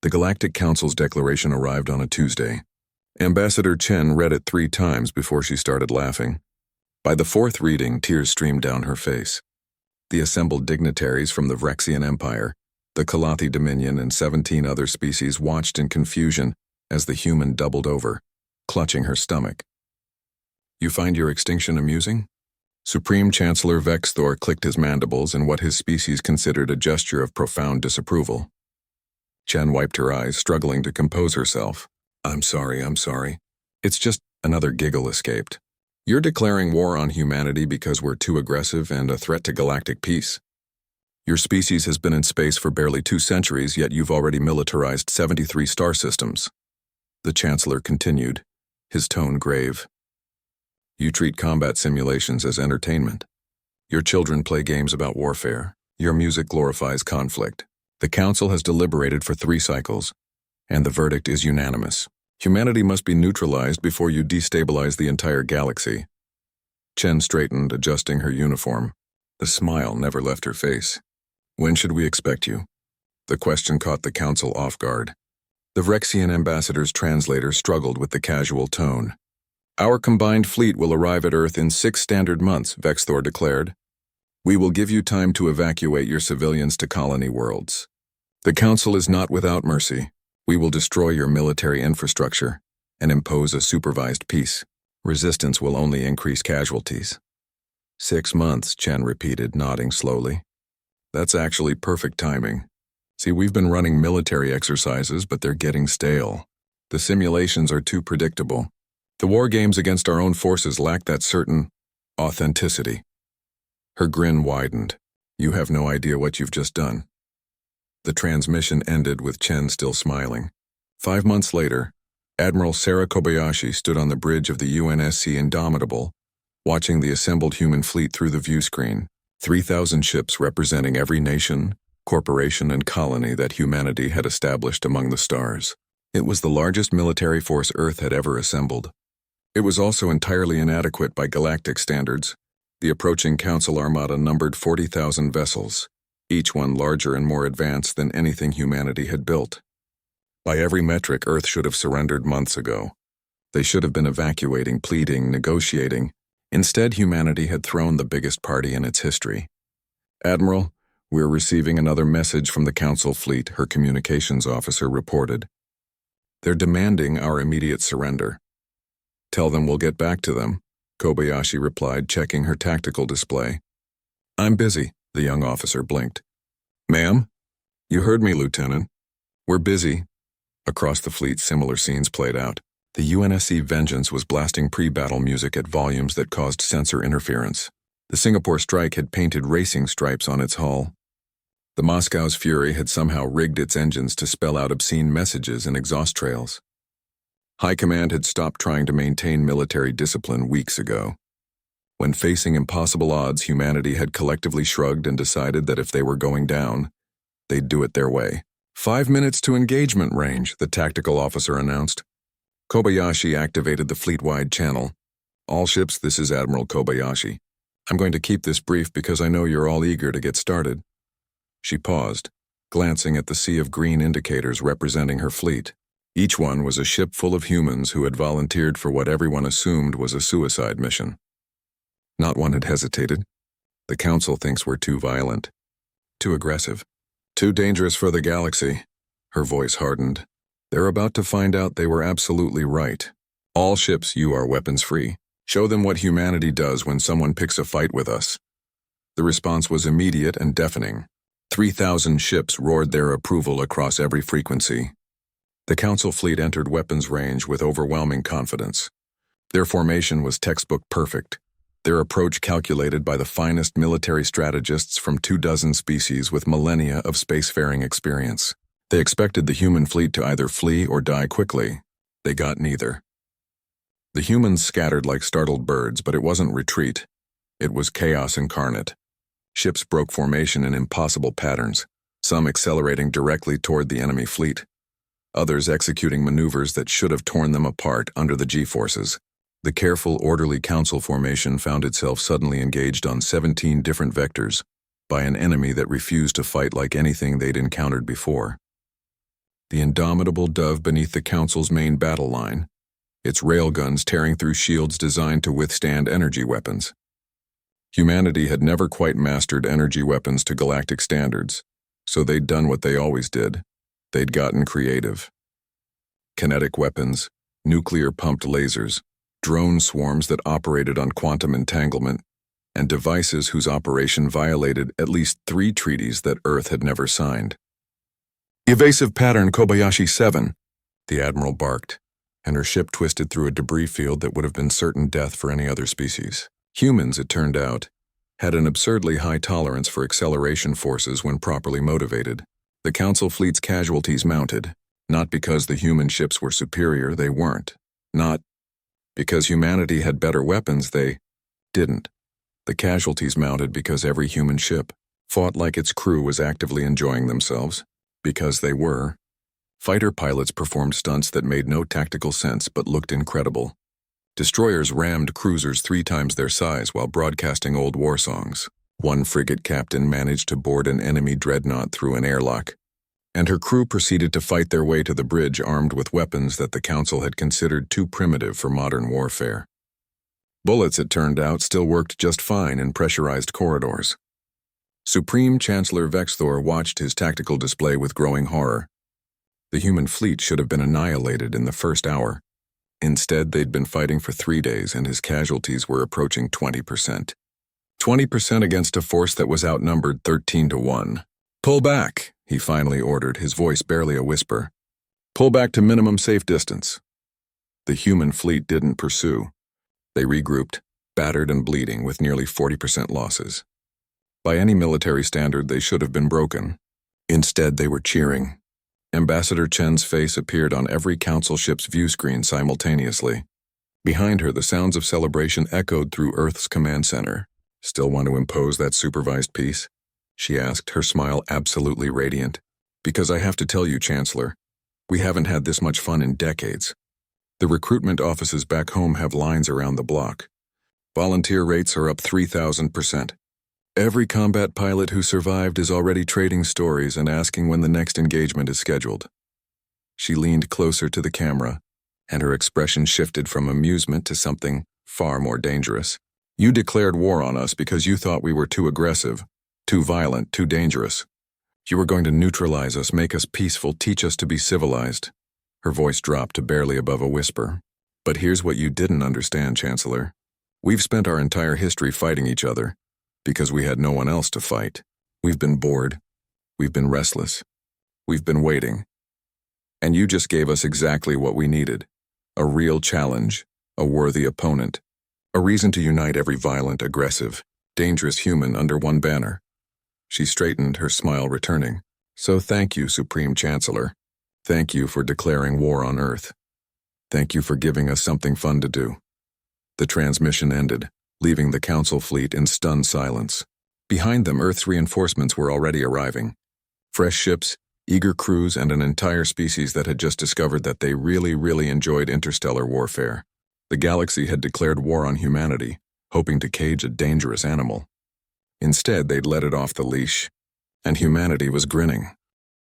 The Galactic Council's declaration arrived on a Tuesday. Ambassador Chen read it 3 times before she started laughing. By the 4th reading, tears streamed down her face. The assembled dignitaries from the Vrexian Empire, the Kalathi Dominion, and 17 other species watched in confusion as the human doubled over, clutching her stomach. "You find your extinction amusing?" Supreme Chancellor Vexthor clicked his mandibles in what his species considered a gesture of profound disapproval. Chen wiped her eyes, struggling to compose herself. I'm sorry. It's just another giggle escaped. You're declaring war on humanity because we're too aggressive and a threat to galactic peace. Your species has been in space for barely 2 centuries, yet you've already militarized 73 star systems." The Chancellor continued, his tone grave. "You treat combat simulations as entertainment. Your children play games about warfare. Your music glorifies conflict. The Council has deliberated for 3 cycles, and the verdict is unanimous. Humanity must be neutralized before you destabilize the entire galaxy." Chen straightened, adjusting her uniform. The smile never left her face. "When should we expect you?" The question caught the Council off guard. The Vrexian ambassador's translator struggled with the casual tone. "Our combined fleet will arrive at Earth in 6 standard months," Vexthor declared. "We will give you time to evacuate your civilians to colony worlds. The Council is not without mercy. We will destroy your military infrastructure and impose a supervised peace. Resistance will only increase casualties." 6 months, Chen repeated, nodding slowly. "That's actually perfect timing. See, we've been running military exercises, but they're getting stale. The simulations are too predictable. The war games against our own forces lack that certain authenticity." Her grin widened. "You have no idea what you've just done." The transmission ended with Chen still smiling. 5 months later, Admiral Sarah Kobayashi stood on the bridge of the UNSC Indomitable, watching the assembled human fleet through the view screen. 3,000 ships representing every nation, corporation, and colony that humanity had established among the stars. It was the largest military force Earth had ever assembled. It was also entirely inadequate by galactic standards. The approaching Council Armada numbered 40,000 vessels, each one larger and more advanced than anything humanity had built. By every metric, Earth should have surrendered months ago. They should have been evacuating, pleading, negotiating. Instead, humanity had thrown the biggest party in its history. "Admiral, we're receiving another message from the Council fleet," her communications officer reported. "They're demanding our immediate surrender." "Tell them we'll get back to them," Kobayashi replied, checking her tactical display. "I'm busy," the young officer blinked. "Ma'am?" "You heard me, Lieutenant. We're busy." Across the fleet, similar scenes played out. The UNSC Vengeance was blasting pre-battle music at volumes that caused sensor interference. The Singapore Strike had painted racing stripes on its hull. The Moscow's Fury had somehow rigged its engines to spell out obscene messages in exhaust trails. High Command had stopped trying to maintain military discipline weeks ago. When facing impossible odds, humanity had collectively shrugged and decided that if they were going down, they'd do it their way. 5 minutes to engagement range, the tactical officer announced. Kobayashi activated the fleet-wide channel. "All ships, this is Admiral Kobayashi. I'm going to keep this brief because I know you're all eager to get started." She paused, glancing at the sea of green indicators representing her fleet. Each one was a ship full of humans who had volunteered for what everyone assumed was a suicide mission. Not one had hesitated. "The Council thinks we're too violent, too aggressive, too dangerous for the galaxy." Her voice hardened. "They're about to find out they were absolutely right. All ships, you are weapons-free. Show them what humanity does when someone picks a fight with us." The response was immediate and deafening. 3,000 ships roared their approval across every frequency. The Council fleet entered weapons range with overwhelming confidence. Their formation was textbook perfect. Their approach calculated by the finest military strategists from 24 species with millennia of spacefaring experience. They expected the human fleet to either flee or die quickly. They got neither. The humans scattered like startled birds, but it wasn't retreat. It was chaos incarnate. Ships broke formation in impossible patterns, some accelerating directly toward the enemy fleet, others executing maneuvers that should have torn them apart under the G-forces. The careful, orderly Council formation found itself suddenly engaged on 17 different vectors by an enemy that refused to fight like anything they'd encountered before. the indomitable dove beneath the Council's main battle line, its railguns tearing through shields designed to withstand energy weapons. Humanity had never quite mastered energy weapons to galactic standards, so they'd done what they always did. They'd gotten creative. Kinetic weapons, nuclear-pumped lasers, drone swarms that operated on quantum entanglement, and devices whose operation violated at least 3 treaties that Earth had never signed. "Evasive pattern Kobayashi 7, the Admiral barked, and her ship twisted through a debris field that would have been certain death for any other species. Humans, it turned out, had an absurdly high tolerance for acceleration forces when properly motivated. The Council fleet's casualties mounted, not because the human ships were superior, they weren't. Not because humanity had better weapons, they didn't. The casualties mounted because every human ship fought like its crew was actively enjoying themselves, because they were. Fighter pilots performed stunts that made no tactical sense but looked incredible. Destroyers rammed cruisers 3 times their size while broadcasting old war songs. One frigate captain managed to board an enemy dreadnought through an airlock, and her crew proceeded to fight their way to the bridge armed with weapons that the Council had considered too primitive for modern warfare. Bullets, it turned out, still worked just fine in pressurized corridors. Supreme Chancellor Vexthor watched his tactical display with growing horror. The human fleet should have been annihilated in the first hour. Instead, they'd been fighting for 3 days, and his casualties were approaching 20%. 20% against a force that was outnumbered 13-1. "Pull back," he finally ordered, his voice barely a whisper. "Pull back to minimum safe distance." The human fleet didn't pursue. They regrouped, battered and bleeding, with nearly 40% losses. By any military standard, they should have been broken. Instead, they were cheering. Ambassador Chen's face appeared on every Council ship's view screen simultaneously. Behind her, the sounds of celebration echoed through Earth's command center. "Still want to impose that supervised peace?" she asked, her smile absolutely radiant. "Because I have to tell you, Chancellor, we haven't had this much fun in decades. The recruitment offices back home have lines around the block. Volunteer rates are up 3,000%. Every combat pilot who survived is already trading stories and asking when the next engagement is scheduled." She leaned closer to the camera, and her expression shifted from amusement to something far more dangerous. "You declared war on us because you thought we were too aggressive, too violent, too dangerous. You were going to neutralize us, make us peaceful, teach us to be civilized." Her voice dropped to barely above a whisper. "But here's what you didn't understand, Chancellor. We've spent our entire history fighting each other, because we had no one else to fight. We've been bored. We've been restless. We've been waiting. And you just gave us exactly what we needed. A real challenge, a worthy opponent, a reason to unite every violent, aggressive, dangerous human under one banner." She straightened, her smile returning. "So thank you, Supreme Chancellor. Thank you for declaring war on Earth. Thank you for giving us something fun to do." The transmission ended, leaving the Council fleet in stunned silence. Behind them, Earth's reinforcements were already arriving. Fresh ships, eager crews, and an entire species that had just discovered that they really enjoyed interstellar warfare. The galaxy had declared war on humanity, hoping to cage a dangerous animal. Instead, they'd let it off the leash, and humanity was grinning.